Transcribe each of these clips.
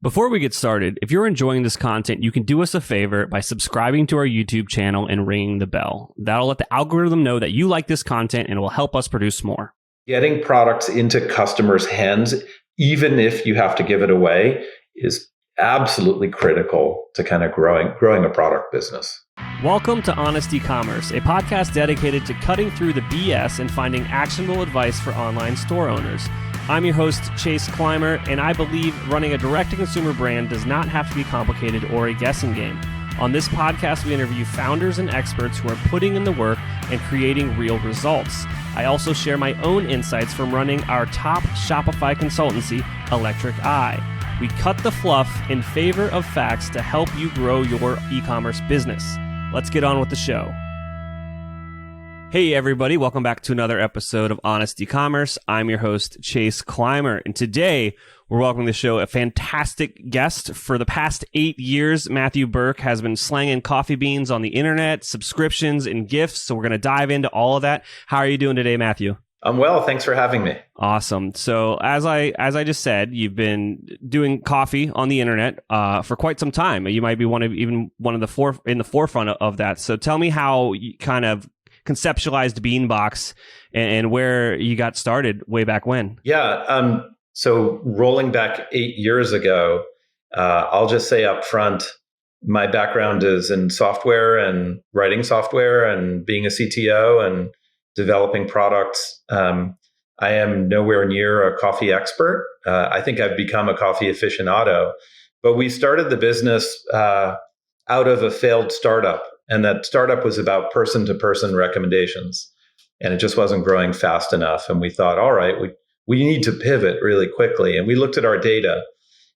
Before we get started, if you're enjoying this content, you can do us a favor by subscribing to our YouTube channel and ringing the bell. That'll let the algorithm know that you like this content and it will help us produce more. Getting products into customers' hands, even if you have to give it away, is absolutely critical to kind of growing a product business. Welcome to Honest Ecommerce, a podcast dedicated to cutting through the BS and finding actionable advice for online store owners. I'm your host, Chase Clymer, and I believe running a direct-to-consumer brand does not have to be complicated or a guessing game. On this podcast, we interview founders and experts who are putting in the work and creating real results. I also share my own insights from running our top Shopify consultancy, Electric Eye. We cut the fluff in favor of facts to help you grow your e-commerce business. Let's get on with the show. Hey everybody, welcome back to another episode of Honest Ecommerce. I'm your host, Chase Clymer, and today we're welcoming to the show a fantastic guest. For the past 8 years, Matthew Berk has been slanging coffee beans on the internet, subscriptions, and gifts, so we're going to dive into all of that. How are you doing today, Matthew? I'm well. Thanks for having me. Awesome. So as I just said, you've been doing coffee on the internet for quite some time. You might be one of the forefront of that. So tell me how you kind of conceptualized BeanBox and where you got started way back when. Yeah. So rolling back 8 years ago, I'll just say up front, my background is in software and writing software and being a CTO and developing products. I am nowhere near a coffee expert. I think I've become a coffee aficionado, but we started the business out of a failed startup. And that startup was about person-to-person recommendations. And it just wasn't growing fast enough. And we thought, all right, we need to pivot really quickly. And we looked at our data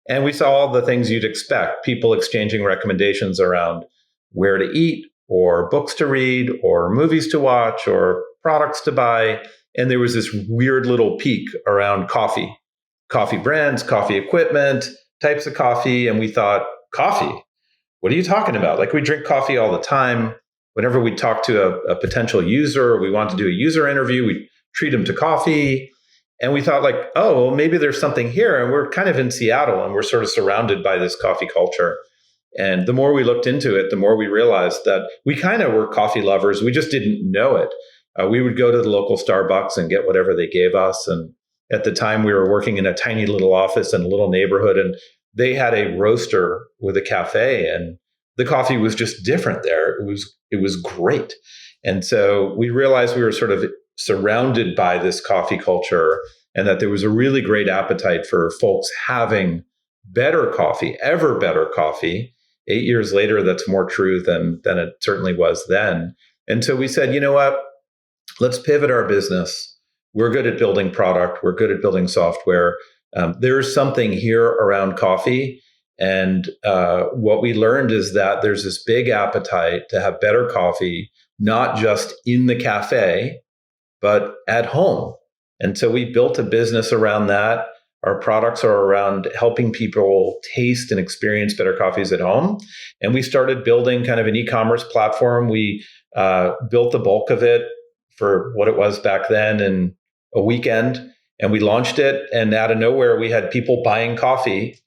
and we saw all the things you'd expect, people exchanging recommendations around where to eat or books to read or movies to watch or products to buy. And there was this weird little peak around coffee brands, coffee equipment, types of coffee. And we thought, coffee? What are you talking about? Like, we drink coffee all the time. Whenever we talk to a potential user, or we want to do a user interview, we treat them to coffee. And we thought, like, oh, well, maybe there's something here. And we're kind of in Seattle and we're sort of surrounded by this coffee culture. And the more we looked into it, the more we realized that we kind of were coffee lovers. We just didn't know it. We would go to the local Starbucks and get whatever they gave us. And at the time, we were working in a tiny little office in a little neighborhood. And they had a roaster with a cafe, and the coffee was just different there. It was great. And so we realized we were sort of surrounded by this coffee culture, and that there was a really great appetite for folks having better coffee, ever better coffee. 8 years later, that's more true than it certainly was then. And so we said, you know what? Let's pivot our business. We're good at building product. We're good at building software. There's something here around coffee. And what we learned is that there's this big appetite to have better coffee, not just in the cafe, but at home. And so we built a business around that. Our products are around helping people taste and experience better coffees at home. And we started building kind of an e-commerce platform. We built the bulk of it for what it was back then in a weekend. And we launched it, and out of nowhere, we had people buying coffee.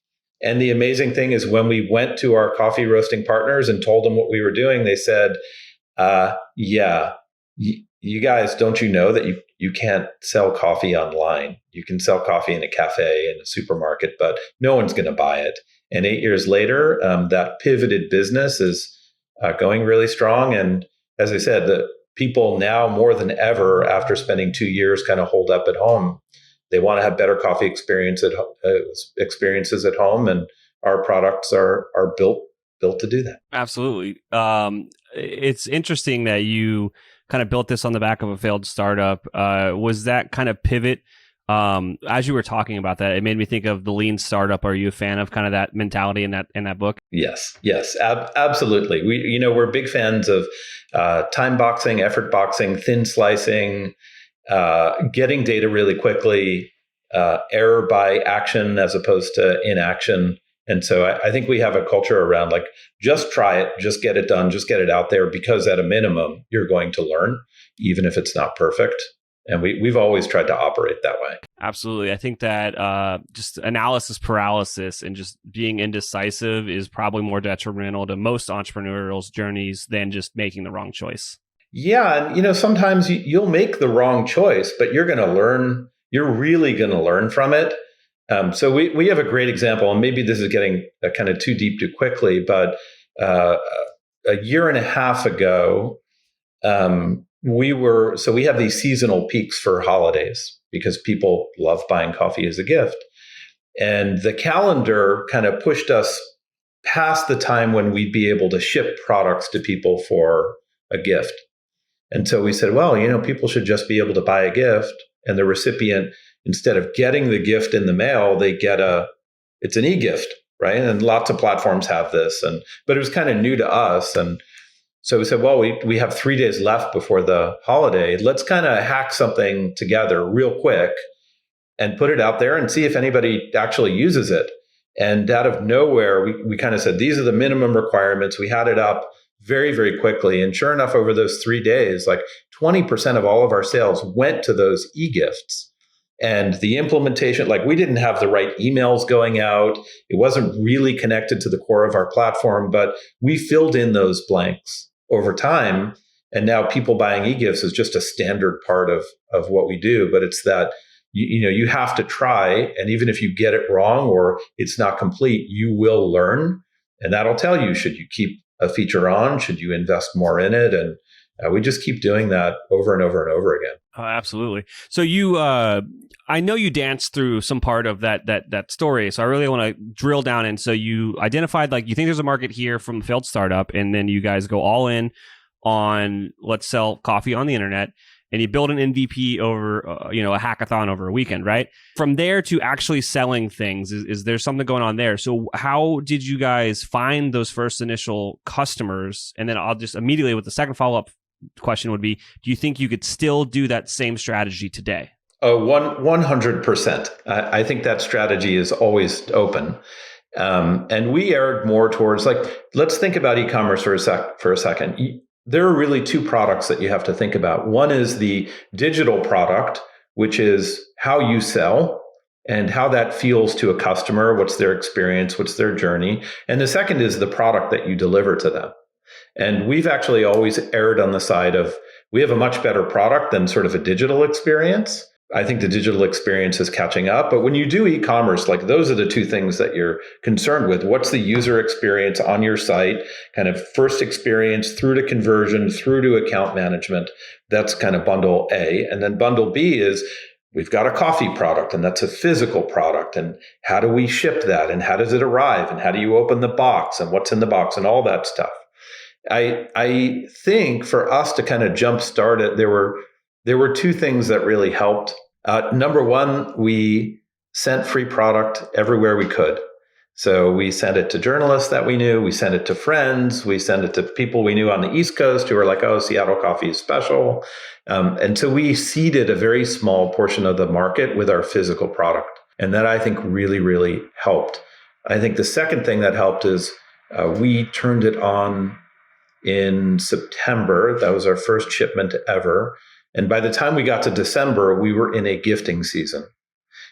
And the amazing thing is, when we went to our coffee roasting partners and told them what we were doing, they said, you guys, don't you know that you can't sell coffee online? You can sell coffee in a cafe, in a supermarket, but no one's going to buy it. And 8 years later, that pivoted business is going really strong. And as I said, the people now more than ever, after spending 2 years kind of holed up at home, they want to have better coffee experiences at home, and our products are built to do that. Absolutely. It's interesting that you kind of built this on the back of a failed startup. Was that kind of pivot? As you were talking about that, it made me think of the lean startup. Are you a fan of kind of that mentality in that book? Yes, absolutely. We're big fans of time boxing, effort boxing, thin slicing, getting data really quickly, error by action as opposed to inaction. And so I think we have a culture around, like, just try it, just get it done, just get it out there, because at a minimum, you're going to learn, even if it's not perfect. And we've always tried to operate that way. Absolutely. I think that just analysis paralysis and just being indecisive is probably more detrimental to most entrepreneurial journeys than just making the wrong choice. Yeah. And, sometimes you'll make the wrong choice, but you're going to learn. You're really going to learn from it. So we have a great example, and maybe this is getting kind of too deep too quickly, but a year and a half ago, we have these seasonal peaks for holidays because people love buying coffee as a gift. And the calendar kind of pushed us past the time when we'd be able to ship products to people for a gift. And so we said, well, people should just be able to buy a gift, and the recipient, instead of getting the gift in the mail, they get it's an e-gift, right? And lots of platforms have this, but it was kind of new to us. And so we said, well, we have 3 days left before the holiday. Let's kind of hack something together real quick and put it out there and see if anybody actually uses it. And out of nowhere, we kind of said, these are the minimum requirements. We had it up very, very quickly. And sure enough, over those 3 days, like 20% of all of our sales went to those e-gifts. And the implementation, like we didn't have the right emails going out. It wasn't really connected to the core of our platform, but we filled in those blanks over time. And now people buying e-gifts is just a standard part of what we do. But it's that, you have to try. And even if you get it wrong or it's not complete, you will learn. And that'll tell you, should you keep a feature on? Should you invest more in it? And we just keep doing that over and over and over again. Oh, absolutely. So I know you danced through some part of that story. So I really want to drill down. And so you identified, like, you think there's a market here from a failed startup, and then you guys go all in on let's sell coffee on the internet, and you build an MVP over, a hackathon over a weekend, right? From there to actually selling things, is there something going on there? So how did you guys find those first initial customers? And then I'll just immediately with the second follow-up question would be, do you think you could still do that same strategy today? Oh, 100%. I think that strategy is always open. And we erred more towards, like, let's think about e-commerce for a second. There are really two products that you have to think about. One is the digital product, which is how you sell and how that feels to a customer. What's their experience? What's their journey? And the second is the product that you deliver to them. And we've actually always erred on the side of, we have a much better product than sort of a digital experience. I think the digital experience is catching up. But when you do e-commerce, like, those are the two things that you're concerned with. What's the user experience on your site, kind of first experience through to conversion, through to account management? That's kind of bundle A. And then bundle B is, we've got a coffee product, and that's a physical product. And how do we ship that? And how does it arrive? And how do you open the box? And what's in the box? And all that stuff. I think for us to kind of jumpstart it, there were two things that really helped. Number one, we sent free product everywhere we could. So we sent it to journalists that we knew. We sent it to friends. We sent it to people we knew on the East Coast who were like, oh, Seattle coffee is special. And so we seeded a very small portion of the market with our physical product. And that, I think, really, really helped. I think the second thing that helped is we turned it on in September. That was our first shipment ever. And by the time we got to December, we were in a gifting season.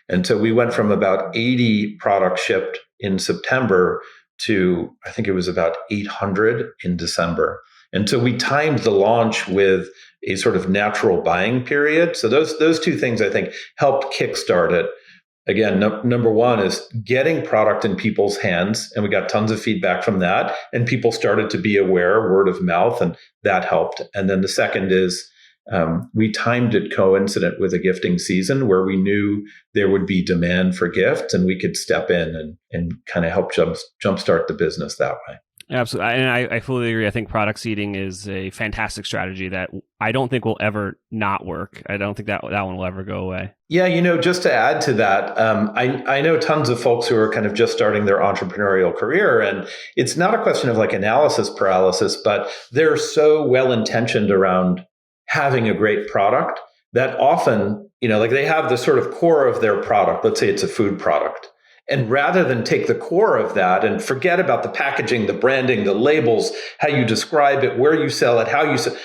And so we went from about 80 products shipped in September to, I think it was about 800 in December. And so we timed the launch with a sort of natural buying period. So those two things, I think, helped kickstart it. Again, number one is getting product in people's hands. And we got tons of feedback from that. And people started to be aware, word of mouth, and that helped. And then the second is, we timed it coincident with a gifting season where we knew there would be demand for gifts, and we could step in and kind of help jumpstart the business that way. Absolutely. And I fully agree. I think product seeding is a fantastic strategy that I don't think will ever not work. I don't think that one will ever go away. Yeah, just to add to that, I know tons of folks who are kind of just starting their entrepreneurial career, and it's not a question of like analysis paralysis, but they're so well-intentioned around having a great product that often, like they have the sort of core of their product. Let's say it's a food product. And rather than take the core of that and forget about the packaging, the branding, the labels, how you describe it, where you sell it, how you sell,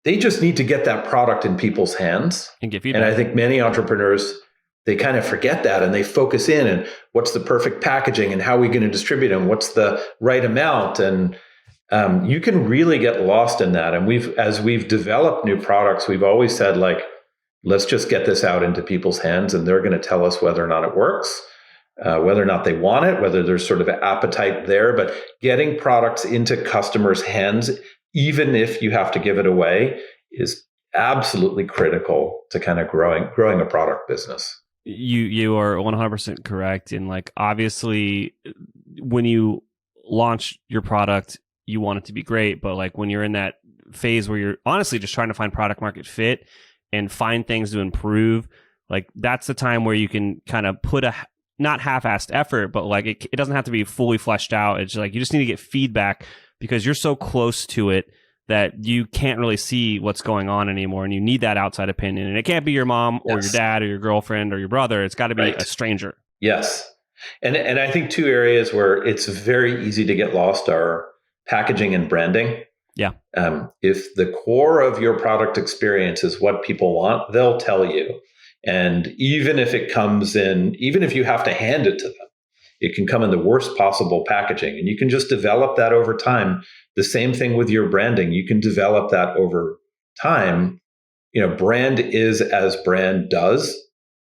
they just need to get that product in people's hands. And get feedback. And I think many entrepreneurs, they kind of forget that and they focus in and what's the perfect packaging and how are we going to distribute them? What's the right amount? And you can really get lost in that. And as we've developed new products, we've always said, like, let's just get this out into people's hands and they're going to tell us whether or not it works, whether or not they want it, whether there's sort of an appetite there. But getting products into customers' hands, even if you have to give it away, is absolutely critical to kind of growing a product business. You are 100% correct. And like, obviously, when you launch your product, you want it to be great. But like when you're in that phase where you're honestly just trying to find product market fit and find things to improve, like that's the time where you can kind of put a not half-assed effort, but like it doesn't have to be fully fleshed out. It's like you just need to get feedback because you're so close to it that you can't really see what's going on anymore, and you need that outside opinion. And it can't be your mom or your dad or your girlfriend or your brother. It's got to be a stranger. Yes. And I think two areas where it's very easy to get lost are packaging and branding. Yeah. If the core of your product experience is what people want, they'll tell you. And even if it comes in, even if you have to hand it to them, it can come in the worst possible packaging. And you can just develop that over time. The same thing with your branding. You can develop that over time. You know, brand is as brand does,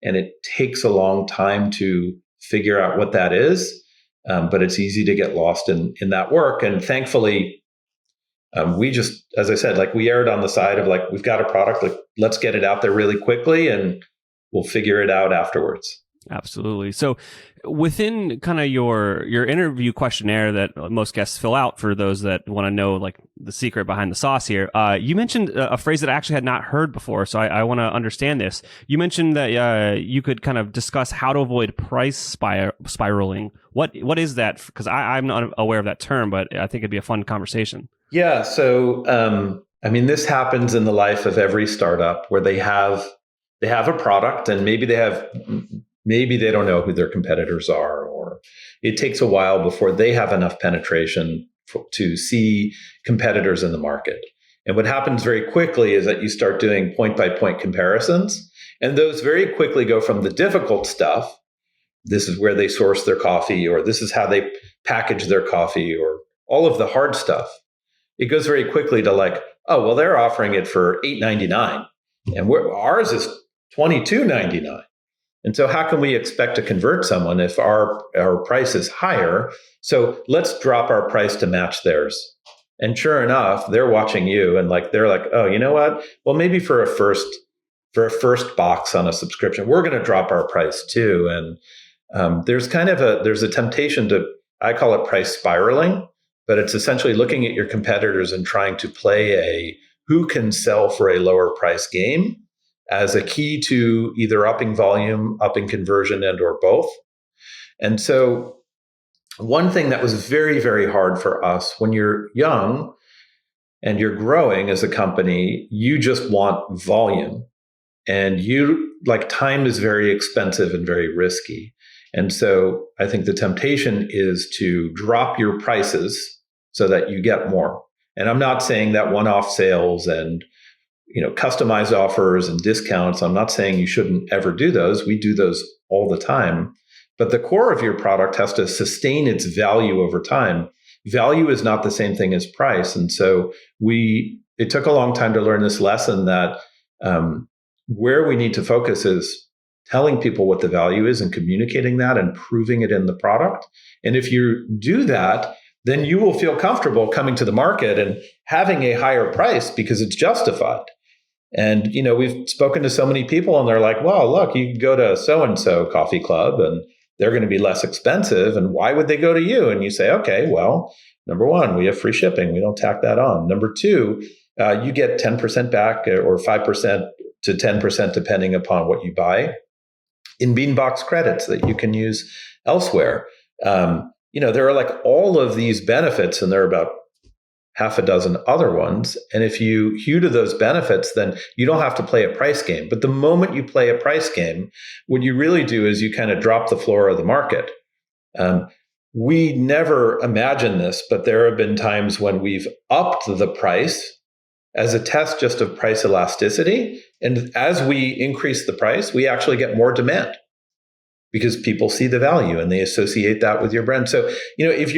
and it takes a long time to figure out what that is. But it's easy to get lost in that work. And thankfully, we just, as I said, like we erred on the side of like, we've got a product, like let's get it out there really quickly and we'll figure it out afterwards. Absolutely. So within kind of your interview questionnaire that most guests fill out for those that want to know like the secret behind the sauce here, you mentioned a phrase that I actually had not heard before. So I want to understand this. You mentioned that you could kind of discuss how to avoid price spiraling. What is that? Because I'm not aware of that term, but I think it'd be a fun conversation. Yeah. So, I mean, this happens in the life of every startup where they have a product and maybe they don't know who their competitors are, or it takes a while before they have enough penetration to see competitors in the market. And what happens very quickly is that you start doing point-by-point comparisons, and those very quickly go from the difficult stuff, this is where they source their coffee, or this is how they package their coffee, or all of the hard stuff. It goes very quickly to like, oh, well, they're offering it for $8.99, and ours is $22.99. And so how can we expect to convert someone if our price is higher? So let's drop our price to match theirs. And sure enough, they're watching you and like they're like, oh, you know what? Well, maybe for a first box on a subscription, we're going to drop our price too. And there's a temptation to, I call it price spiraling, but it's essentially looking at your competitors and trying to play a who can sell for a lower price game as a key to either upping volume, upping conversion, and or both. And so one thing that was very, very hard for us when you're young and you're growing as a company, you just want volume. And time is very expensive and very risky. And so I think the temptation is to drop your prices so that you get more. And I'm not saying that one-off sales and customized offers and discounts. I'm not saying you shouldn't ever do those. We do those all the time. But the core of your product has to sustain its value over time. Value is not the same thing as price. And so it took a long time to learn this lesson that where we need to focus is telling people what the value is and communicating that and proving it in the product. And if you do that, then you will feel comfortable coming to the market and having a higher price because it's justified. And, we've spoken to so many people and they're like, well, look, you can go to so-and-so coffee club and they're going to be less expensive. And why would they go to you? And you say, okay, well, number one, we have free shipping. We don't tack that on. Number two, you get 10% back or 5% to 10%, depending upon what you buy in BeanBox credits that you can use elsewhere. There are like all of these benefits and there are about half a dozen other ones. And if you hew to those benefits, then you don't have to play a price game. But the moment you play a price game, what you really do is you kind of drop the floor of the market. We never imagined this, but there have been times when we've upped the price as a test just of price elasticity. And as we increase the price, we actually get more demand because people see the value and they associate that with your brand. So, if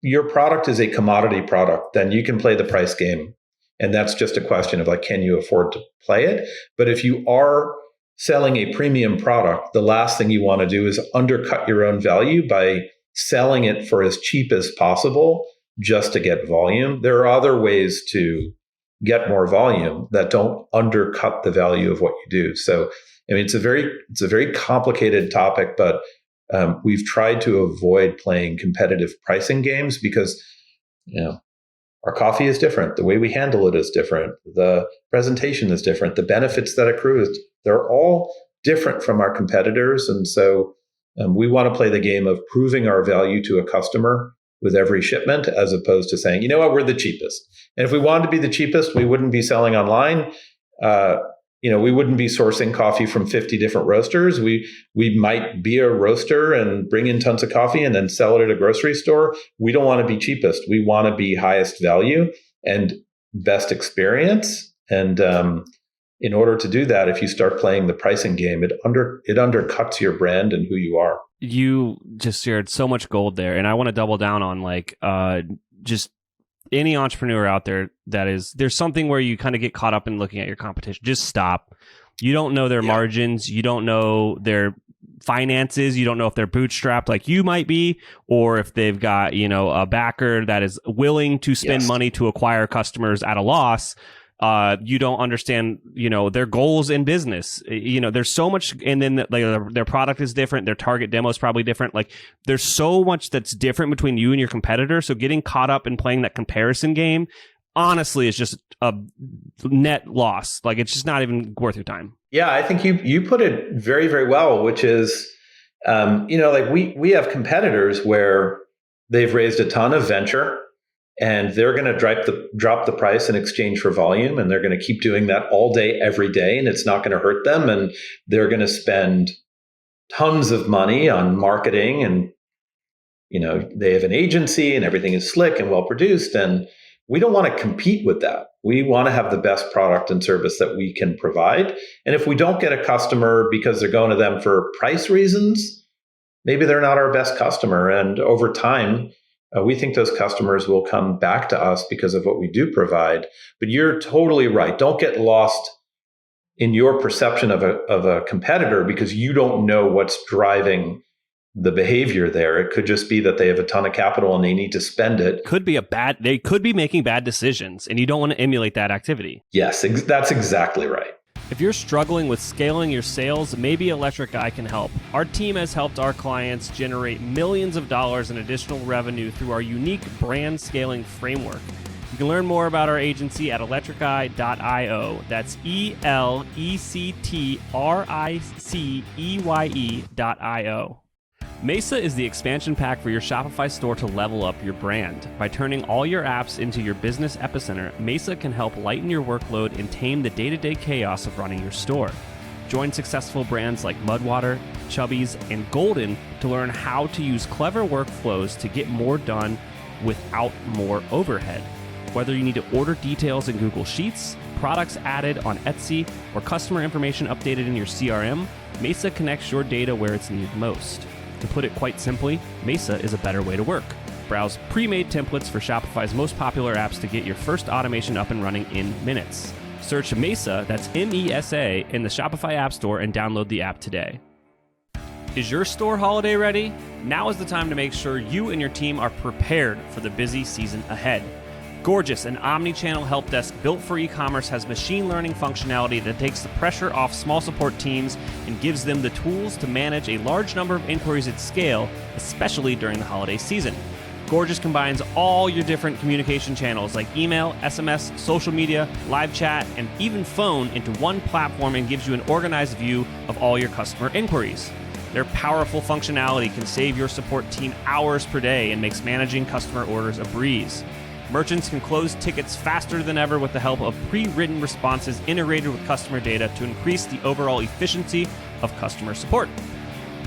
your product is a commodity product, then you can play the price game. And that's just a question of like, can you afford to play it? But if you are selling a premium product, the last thing you want to do is undercut your own value by selling it for as cheap as possible just to get volume. There are other ways to get more volume that don't undercut the value of what you do. So, it's a very complicated topic, but we've tried to avoid playing competitive pricing games because, our coffee is different. The way we handle it is different. The presentation is different. The benefits that accrue, they're all different from our competitors. And so we want to play the game of proving our value to a customer with every shipment, as opposed to saying, we're the cheapest. And if we wanted to be the cheapest, we wouldn't be selling online. We wouldn't be sourcing coffee from 50 different roasters. We might be a roaster and bring in tons of coffee and then sell it at a grocery store. We don't want to be cheapest. We want to be highest value and best experience. And in order to do that, if you start playing the pricing game, it undercuts your brand and who you are. You just shared so much gold there, and I want to double down on just any entrepreneur out there there's something where you kind of get caught up in looking at your competition. Just stop. You don't know their margins. You don't know their finances. You don't know if they're bootstrapped like you might be, or if they've got, a backer that is willing to spend money to acquire customers at a loss. You don't understand, their goals in business. There's so much, and then their product is different. Their target demo is probably different. Like, there's so much that's different between you and your competitor. So getting caught up in playing that comparison game, honestly, is just a net loss. Like, it's just not even worth your time. Yeah, I think you put it very, very well, which is, we have competitors where they've raised a ton of venture, and they're going to drop the price in exchange for volume, and they're going to keep doing that all day, every day, and it's not going to hurt them. And they're going to spend tons of money on marketing, and they have an agency, and everything is slick and well produced. And we don't want to compete with that. We want to have the best product and service that we can provide. And if we don't get a customer because they're going to them for price reasons, maybe they're not our best customer. And over time, we think those customers will come back to us because of what we do provide. But you're totally right. Don't get lost in your perception of a competitor because you don't know what's driving the behavior there. It could just be that they have a ton of capital and they need to spend it. They could be making bad decisions, and you don't want to emulate that activity. Yes, that's exactly right. If you're struggling with scaling your sales, maybe Electric Eye can help. Our team has helped our clients generate millions of dollars in additional revenue through our unique brand scaling framework. You can learn more about our agency at electriceye.io. That's electriceye.io. Mesa is the expansion pack for your Shopify store to level up your brand. By turning all your apps into your business epicenter, Mesa can help lighten your workload and tame the day-to-day chaos of running your store. Join successful brands like Mudwater, Chubbies, and Golden to learn how to use clever workflows to get more done without more overhead. Whether you need to order details in Google Sheets, products added on Etsy, or customer information updated in your CRM, Mesa connects your data where it's needed most. To put it quite simply, Mesa is a better way to work. Browse pre-made templates for Shopify's most popular apps to get your first automation up and running in minutes. Search Mesa, that's M-E-S-A, in the Shopify App Store and download the app today. Is your store holiday ready? Now is the time to make sure you and your team are prepared for the busy season ahead. Gorgias, an omni-channel help desk built for e-commerce, has machine learning functionality that takes the pressure off small support teams and gives them the tools to manage a large number of inquiries at scale, especially during the holiday season. Gorgias combines all your different communication channels like email, SMS, social media, live chat, and even phone into one platform and gives you an organized view of all your customer inquiries. Their powerful functionality can save your support team hours per day and makes managing customer orders a breeze. Merchants can close tickets faster than ever with the help of pre-written responses integrated with customer data to increase the overall efficiency of customer support.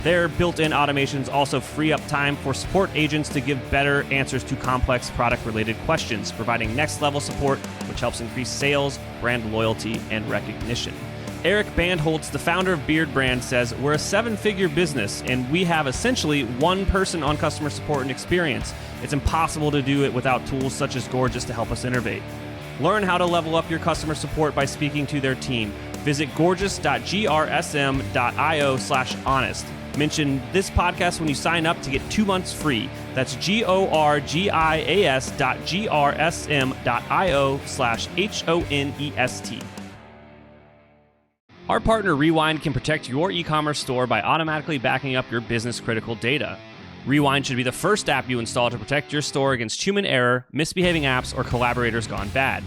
Their built-in automations also free up time for support agents to give better answers to complex product-related questions, providing next-level support, which helps increase sales, brand loyalty, and recognition. Eric Bandholtz, the founder of Beard Brand, says, "We're a seven-figure business, and we have essentially one person on customer support and experience. It's impossible to do it without tools such as Gorgias to help us innovate." Learn how to level up your customer support by speaking to their team. Visit gorgias.grsm.io/honest. Mention this podcast when you sign up to get 2 months free. That's gorgias.grsm.io/honest. Our partner Rewind can protect your e-commerce store by automatically backing up your business-critical data. Rewind should be the first app you install to protect your store against human error, misbehaving apps, or collaborators gone bad.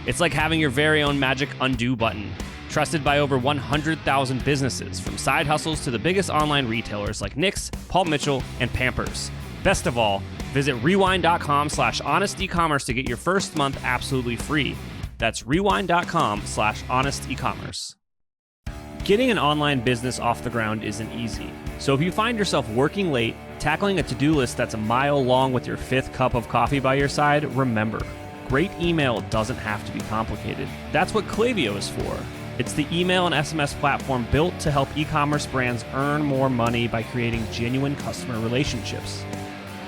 It's like having your very own magic undo button. Trusted by over 100,000 businesses, from side hustles to the biggest online retailers like Knix, Paul Mitchell, and Pampers. Best of all, visit rewind.com/honest-ecommerce to get your first month absolutely free. That's rewind.com/honest-ecommerce. Getting an online business off the ground isn't easy. So if you find yourself working late, tackling a to-do list that's a mile long with your 5th cup of coffee by your side, remember, great email doesn't have to be complicated. That's what Klaviyo is for. It's the email and SMS platform built to help e-commerce brands earn more money by creating genuine customer relationships.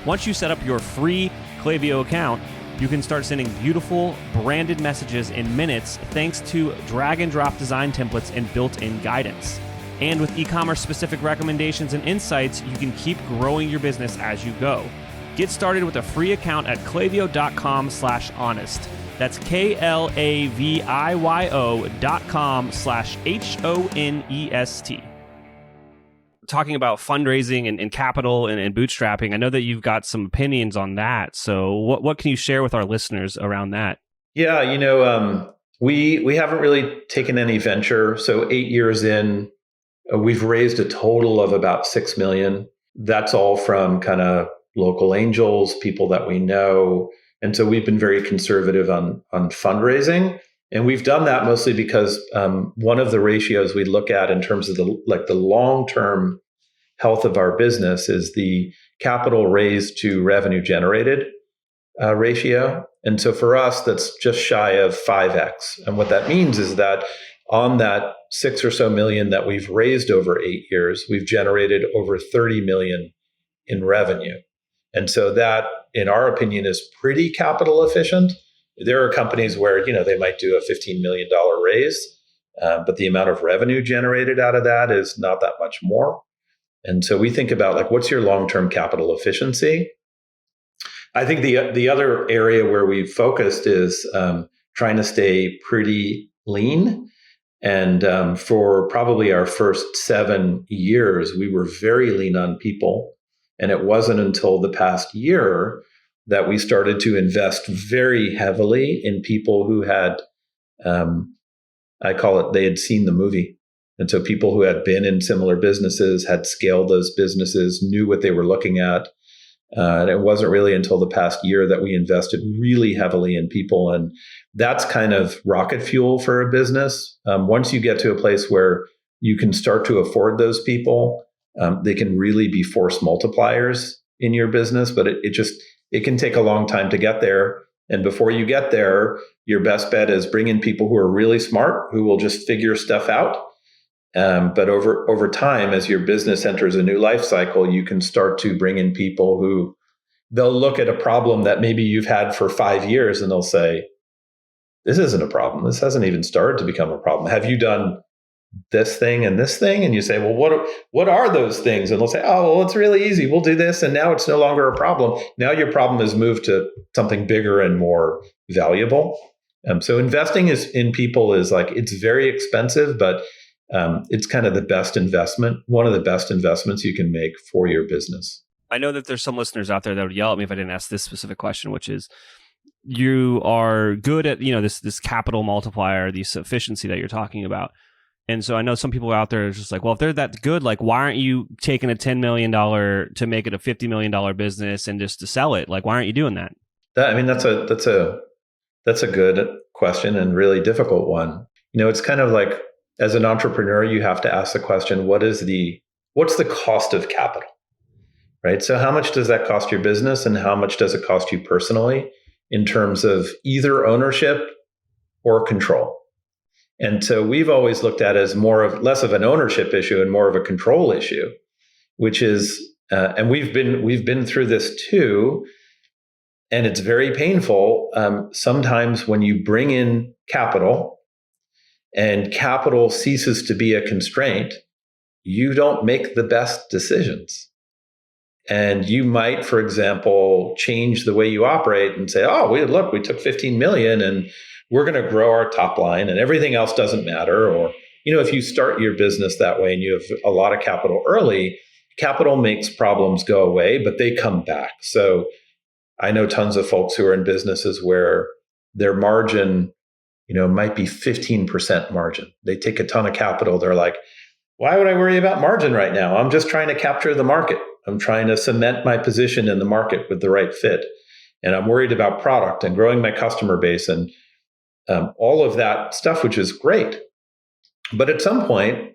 Once you set up your free Klaviyo account, you can start sending beautiful, branded messages in minutes thanks to drag-and-drop design templates and built-in guidance. And with e-commerce specific recommendations and insights, you can keep growing your business as you go. Get started with a free account at klaviyo.com/honest. That's KLAVIYO.com/HONEST. Talking about fundraising and capital and bootstrapping, I know that you've got some opinions on that. So what can you share with our listeners around that? Yeah, we haven't really taken any venture. So 8 years in, we've raised a total of about 6 million. That's all from kind of local angels, people that we know. And so we've been very conservative on fundraising. And we've done that mostly because one of the ratios we look at in terms of the long-term health of our business is the capital raised to revenue generated ratio. And so for us, that's just shy of 5x. And what that means is that on that 6 or so million that we've raised over 8 years, we've generated over 30 million in revenue. And so that, in our opinion, is pretty capital efficient. There are companies where, they might do a $15 million raise, but the amount of revenue generated out of that is not that much more. And so we think about what's your long-term capital efficiency? I think the other area where we've focused is trying to stay pretty lean. And for probably our first 7 years, we were very lean on people. And it wasn't until the past year that we started to invest very heavily in people who had, I call it, they had seen the movie. And so people who had been in similar businesses, had scaled those businesses, knew what they were looking at. And it wasn't really until the past year that we invested really heavily in people. And that's kind of rocket fuel for a business. Once you get to a place where you can start to afford those people, they can really be force multipliers in your business, but it can take a long time to get there. And before you get there, your best bet is bring in people who are really smart, who will just figure stuff out. But over time, as your business enters a new life cycle, you can start to bring in people who they'll look at a problem that maybe you've had for 5 years and they'll say, this isn't a problem. This hasn't even started to become a problem. Have you done this thing and this thing? And you say, well, what are those things? And they'll say, oh, well, it's really easy. We'll do this. And now it's no longer a problem. Now your problem has moved to something bigger and more valuable. So investing in people is it's very expensive, but it's kind of the best investment, one of the best investments you can make for your business. I know that there's some listeners out there that would yell at me if I didn't ask this specific question, which is, you are good at, this capital multiplier, this efficiency that you're talking about. And so I know some people out there are just well, if they're that good, why aren't you taking a $10 million to make it a $50 million business and just to sell it? Why aren't you doing that? That's a good question and really difficult one. It's kind of as an entrepreneur, you have to ask the question, what is the what's the cost of capital, right? So how much does that cost your business and how much does it cost you personally in terms of either ownership or control? And so we've always looked at it as less of an ownership issue and more of a control issue, which is, and we've been through this too, and it's very painful. Sometimes when you bring in capital and capital ceases to be a constraint, you don't make the best decisions. And you might, for example, change the way you operate and say, oh, we took 15 million and we're going to grow our top line and everything else doesn't matter. Or, if you start your business that way and you have a lot of capital early, capital makes problems go away, but they come back. So I know tons of folks who are in businesses where their margin, might be 15% margin. They take a ton of capital. They're like, why would I worry about margin right now? I'm just trying to capture the market. I'm trying to cement my position in the market with the right fit. And I'm worried about product and growing my customer base and all of that stuff, which is great. But at some point,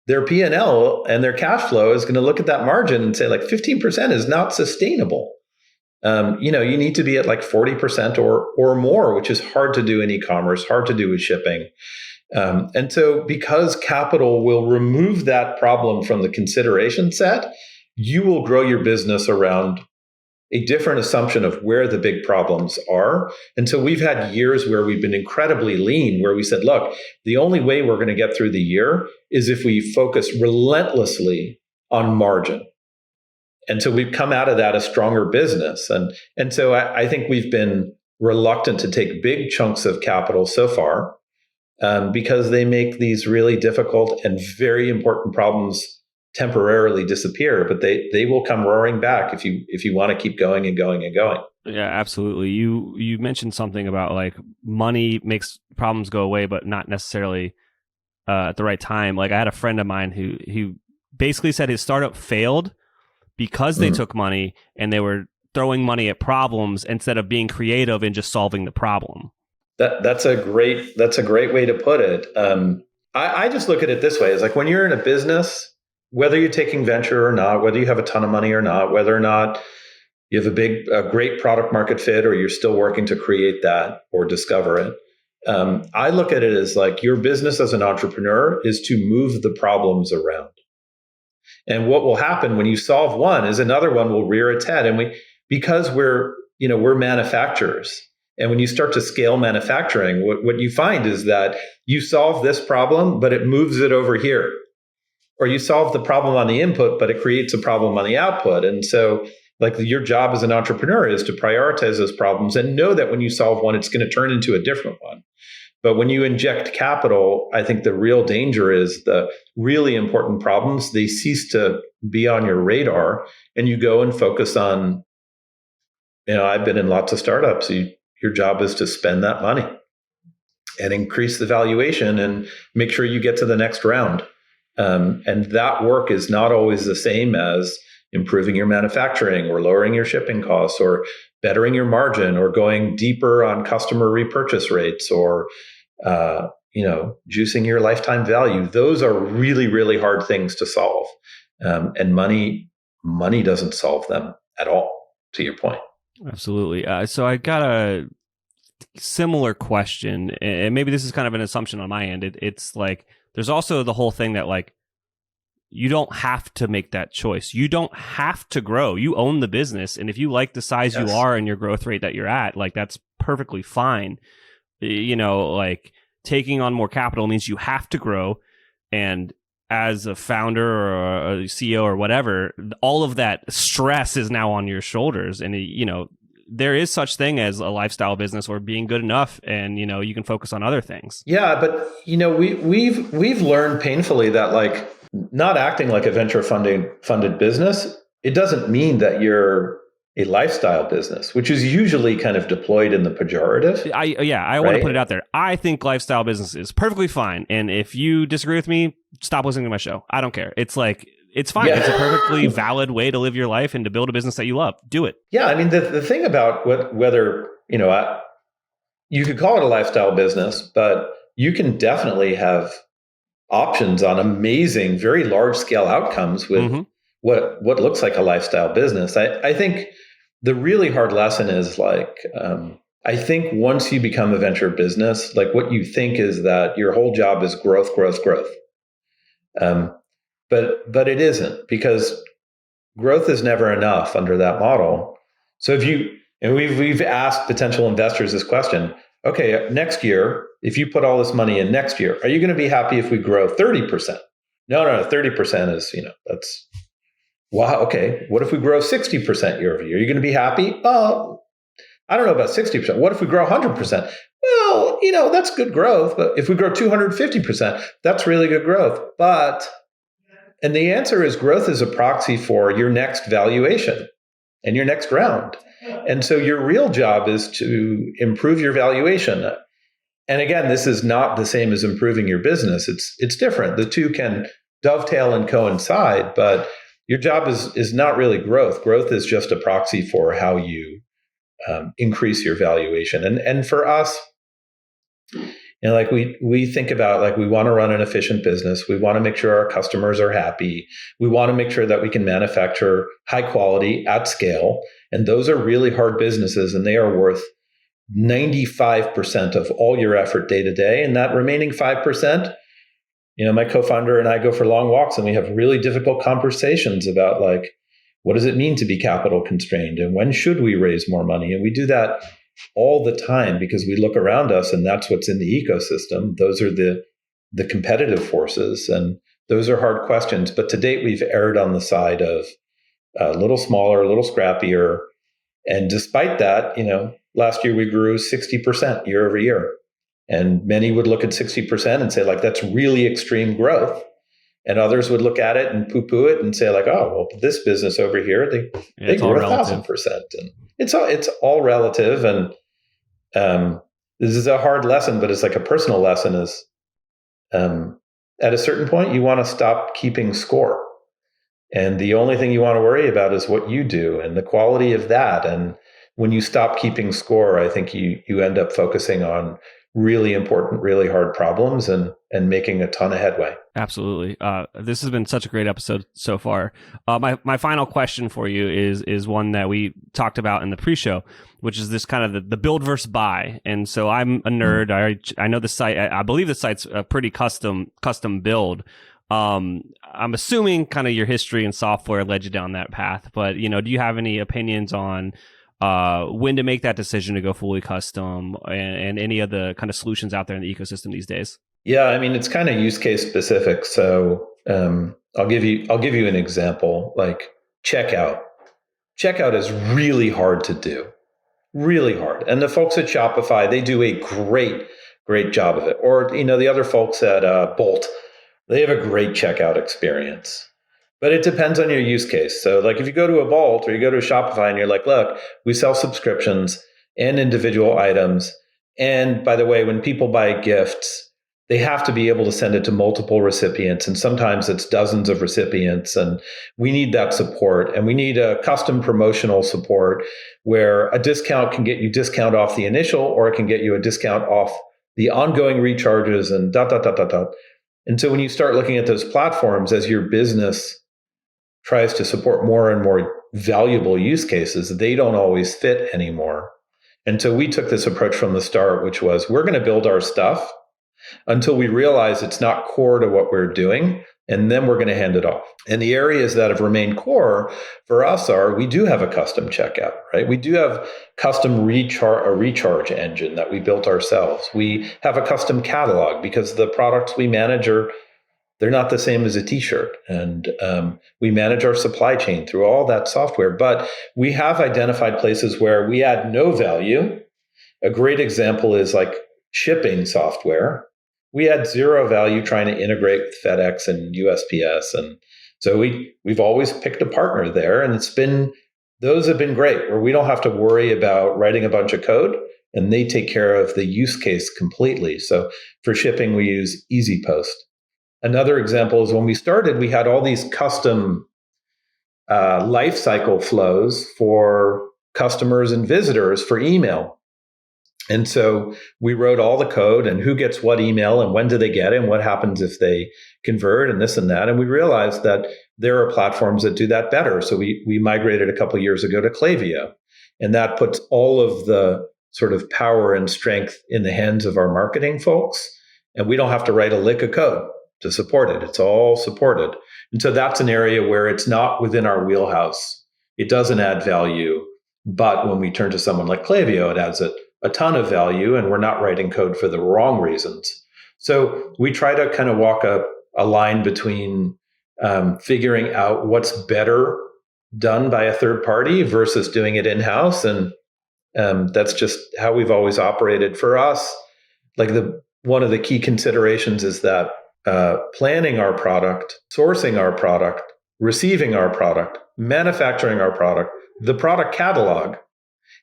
their P&L and their cash flow is going to look at that margin and say, like, 15% is not sustainable. You need to be at like 40% or more, which is hard to do in e-commerce, hard to do with shipping. And so because capital will remove that problem from the consideration set, you will grow your business around a different assumption of where the big problems are. And so we've had years where we've been incredibly lean, where we said, look, the only way we're going to get through the year is if we focus relentlessly on margin. And so we've come out of that a stronger business. And so I think we've been reluctant to take big chunks of capital so far because they make these really difficult and very important problems temporarily disappear, but they will come roaring back if you want to keep going and going and going. Yeah, absolutely. You mentioned something about like money makes problems go away, but not necessarily at the right time. Like I had a friend of mine who basically said his startup failed because they took money and they were throwing money at problems instead of being creative and just solving the problem. That's a great way to put it. I just look at it this way: is like when you're in a business, whether you're taking venture or not, whether you have a ton of money or not, whether or not you have a great product market fit, or you're still working to create that or discover it. I look at it as like your business as an entrepreneur is to move the problems around. And what will happen when you solve one is another one will rear its head. And because we're manufacturers. And when you start to scale manufacturing, what you find is that you solve this problem, but it moves it over here. Or you solve the problem on the input, but it creates a problem on the output. And so like your job as an entrepreneur is to prioritize those problems and know that when you solve one, it's going to turn into a different one. But when you inject capital, I think the real danger is the really important problems, they cease to be on your radar and you go and focus on, I've been in lots of startups. Your job is to spend that money and increase the valuation and make sure you get to the next round. And that work is not always the same as improving your manufacturing or lowering your shipping costs or bettering your margin or going deeper on customer repurchase rates or, juicing your lifetime value. Those are really, really hard things to solve. And money doesn't solve them at all, to your point. Absolutely. So I got a similar question, and maybe this is kind of an assumption on my end. It's like, there's also the whole thing that like, you don't have to make that choice. You don't have to grow. You own the business. And if you like the size you are and your growth rate that you're at, like that's perfectly fine. Like taking on more capital means you have to grow. And as a founder or a CEO or whatever, all of that stress is now on your shoulders. And, there is such thing as a lifestyle business or being good enough, and you can focus on other things. Yeah, but we've learned painfully that like not acting like a venture funded business, it doesn't mean that you're a lifestyle business, which is usually kind of deployed in the pejorative. I want to put it out there. I think lifestyle business is perfectly fine, and if you disagree with me, stop listening to my show. I don't care. It's like, it's fine. Yeah. It's a perfectly valid way to live your life and to build a business that you love. Do it. Yeah. I mean, the thing about whether, you could call it a lifestyle business, but you can definitely have options on amazing, very large scale outcomes with what looks like a lifestyle business. I think the really hard lesson is like, I think once you become a venture business, like what you think is that your whole job is growth, growth, growth. But it isn't, because growth is never enough under that model. So we've asked potential investors this question. Okay, next year, if you put all this money in next year, are you going to be happy if we grow 30%? No, 30% is, that's, wow, okay. What if we grow 60% year over year? Are you going to be happy? I don't know about 60%. What if we grow 100%? Well, that's good growth. But if we grow 250%, that's really good growth. And the answer is growth is a proxy for your next valuation and your next round. And so your real job is to improve your valuation. And again, this is not the same as improving your business. It's different. The two can dovetail and coincide, but your job is not really growth. Growth is just a proxy for how you increase your valuation. And for us, like we think about, like, we want to run an efficient business. We want to make sure our customers are happy. We want to make sure that we can manufacture high quality at scale. And those are really hard businesses, and they are worth 95% of all your effort day to day. And that remaining 5%, my co-founder and I go for long walks, and we have really difficult conversations about, like, what does it mean to be capital constrained, and when should we raise more money? And we do that all the time because we look around us, and that's what's in the ecosystem. Those are the competitive forces, and those are hard questions. But to date, we've erred on the side of a little smaller, a little scrappier. And despite that, last year we grew 60% year over year. And many would look at 60% and say, like, that's really extreme growth. And others would look at it and poo-poo it and say, like, oh, well, this business over here, they grew 1,000%. And it's all relative. And this is a hard lesson, but it's like a personal lesson is, at a certain point, you want to stop keeping score. And the only thing you want to worry about is what you do and the quality of that. And when you stop keeping score, I think you end up focusing on really important, really hard problems and making a ton of headway. Absolutely. This has been such a great episode so far. My final question for you is one that we talked about in the pre-show, which is this kind of the build versus buy. And so I'm a nerd. I know the site. I believe the site's a pretty custom build. I'm assuming kind of your history in software led you down that path. But do you have any opinions on when to make that decision to go fully custom and any of the kind of solutions out there in the ecosystem these days? Yeah, I mean, it's kind of use case specific. So I'll give you an example. Like checkout. Checkout is really hard to do, really hard. And the folks at Shopify, they do a great job of it. Or the other folks at Bolt, they have a great checkout experience. But it depends on your use case. So like if you go to a Bolt or you go to a Shopify and you're like, look, we sell subscriptions and individual items. And by the way, when people buy gifts, they have to be able to send it to multiple recipients. And sometimes it's dozens of recipients. And we need that support. And we need a custom promotional support where a discount can get you discount off the initial, or it can get you a discount off the ongoing recharges and . And so when you start looking at those platforms as your business tries to support more and more valuable use cases, they don't always fit anymore. And so we took this approach from the start, which was we're going to build our stuff until we realize it's not core to what we're doing, and then we're going to hand it off. And the areas that have remained core for us are, we do have a custom checkout, right? We do have custom recharge engine that we built ourselves. We have a custom catalog because the products we manage they're not the same as a t-shirt. And we manage our supply chain through all that software. But we have identified places where we add no value. A great example is like shipping software. We had zero value trying to integrate with FedEx and USPS. And so we've always picked a partner there. And those have been great, where we don't have to worry about writing a bunch of code, and they take care of the use case completely. So for shipping, we use EasyPost. Another example is when we started, we had all these custom lifecycle flows for customers and visitors for email. And so we wrote all the code and who gets what email and when do they get it and what happens if they convert and this and that. And we realized that there are platforms that do that better. So we migrated a couple of years ago to Klaviyo. And that puts all of the sort of power and strength in the hands of our marketing folks. And we don't have to write a lick of code to support it. It's all supported. And so that's an area where it's not within our wheelhouse. It doesn't add value. But when we turn to someone like Klaviyo, it adds a ton of value, and we're not writing code for the wrong reasons. So we try to kind of walk a line between figuring out what's better done by a third party versus doing it in-house. And that's just how we've always operated. For us, like one of the key considerations is that planning our product, sourcing our product, receiving our product, manufacturing our product, the product catalog,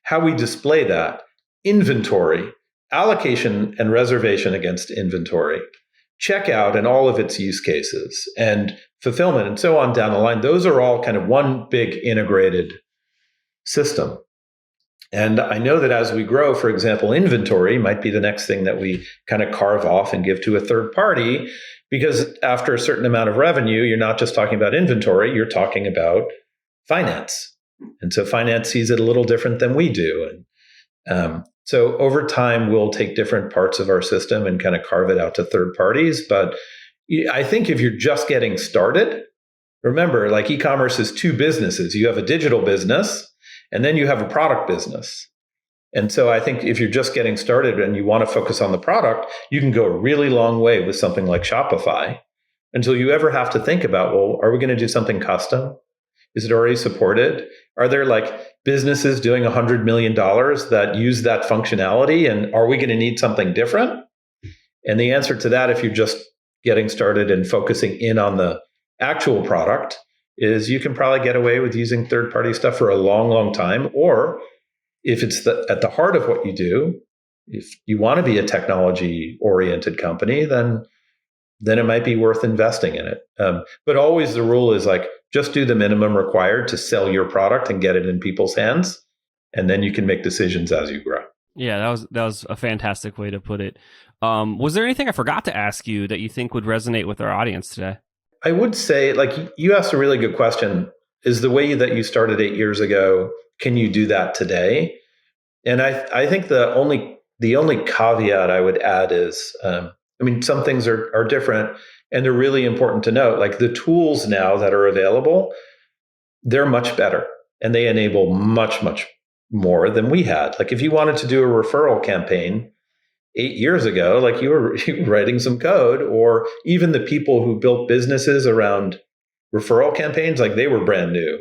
how we display that, inventory, allocation and reservation against inventory, checkout and all of its use cases, and fulfillment and so on down the line. Those are all kind of one big integrated system. And I know that as we grow, for example, inventory might be the next thing that we kind of carve off and give to a third party, because after a certain amount of revenue, you're not just talking about inventory, you're talking about finance. And so finance sees it a little different than we do. And so over time, we'll take different parts of our system and kind of carve it out to third parties. But I think if you're just getting started, remember, like e-commerce is two businesses. You have a digital business, and then you have a product business. And so I think if you're just getting started and you want to focus on the product, you can go a really long way with something like Shopify until you ever have to think about, well, are we going to do something custom? Is it already supported? Are there like businesses doing $100 million that use that functionality? And are we going to need something different? And the answer to that, if you're just getting started and focusing in on the actual product, is you can probably get away with using third-party stuff for a long, long time. Or if it's at the heart of what you do, if you want to be a technology-oriented company, then it might be worth investing in it. But always the rule is like, just do the minimum required to sell your product and get it in people's hands. And then you can make decisions as you grow. Yeah, that was a fantastic way to put it. Was there anything I forgot to ask you that you think would resonate with our audience today? I would say, like, you asked a really good question. Is the way that you started 8 years ago, can you do that today? And I think the only caveat I would add is, some things are different and they're really important to note. Like the tools now that are available, they're much better and they enable much, much more than we had. Like if you wanted to do a referral campaign 8 years ago, like you were writing some code, or even the people who built businesses around referral campaigns, like they were brand new.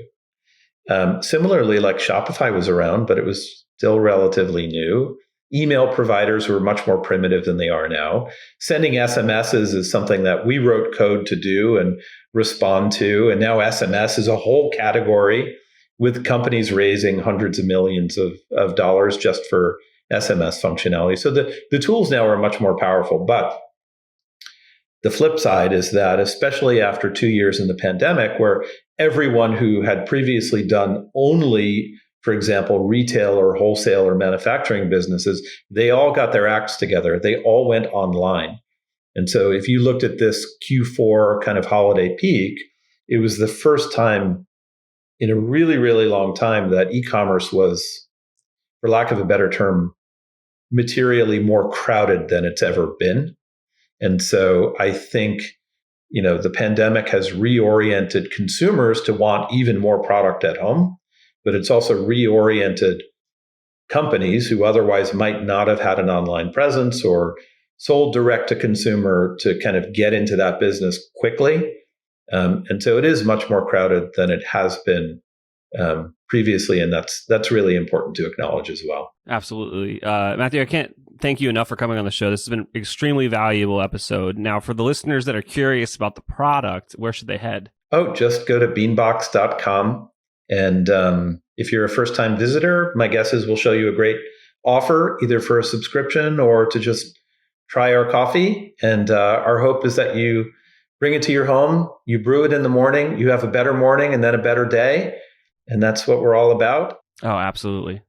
Similarly, like Shopify was around, but it was still relatively new. Email providers were much more primitive than they are now. Sending SMSs is something that we wrote code to do and respond to. And now SMS is a whole category with companies raising hundreds of millions of dollars just for SMS functionality. So the tools now are much more powerful. But the flip side is that, especially after 2 years in the pandemic, where everyone who had previously done only, for example, retail or wholesale or manufacturing businesses, they all got their acts together. They all went online. And so if you looked at this Q4 kind of holiday peak, it was the first time in a really, really long time that e-commerce was, for lack of a better term, materially more crowded than it's ever been. And so I think, the pandemic has reoriented consumers to want even more product at home, but it's also reoriented companies who otherwise might not have had an online presence or sold direct to consumer to kind of get into that business quickly. And so it is much more crowded than it has been previously, and that's really important to acknowledge as well. Absolutely. Matthew, I can't thank you enough for coming on the show. This has been an extremely valuable episode. Now, for the listeners that are curious about the product, where should they head? Oh, just go to beanbox.com. And if you're a first-time visitor, my guess is we'll show you a great offer, either for a subscription or to just try our coffee. And our hope is that you bring it to your home, you brew it in the morning, you have a better morning and then a better day. And that's what we're all about. Oh, absolutely.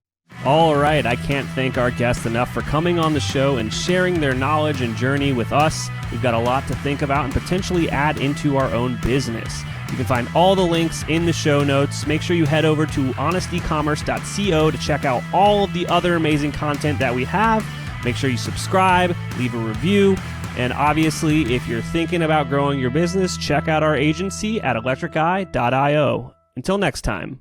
All right, I can't thank our guests enough for coming on the show and sharing their knowledge and journey with us. We've got a lot to think about and potentially add into our own business. You can find all the links in the show notes. Make sure you head over to honestecommerce.co to check out all of the other amazing content that we have. Make sure you subscribe, leave a review, and obviously, if you're thinking about growing your business, check out our agency at electriceye.io. Until next time.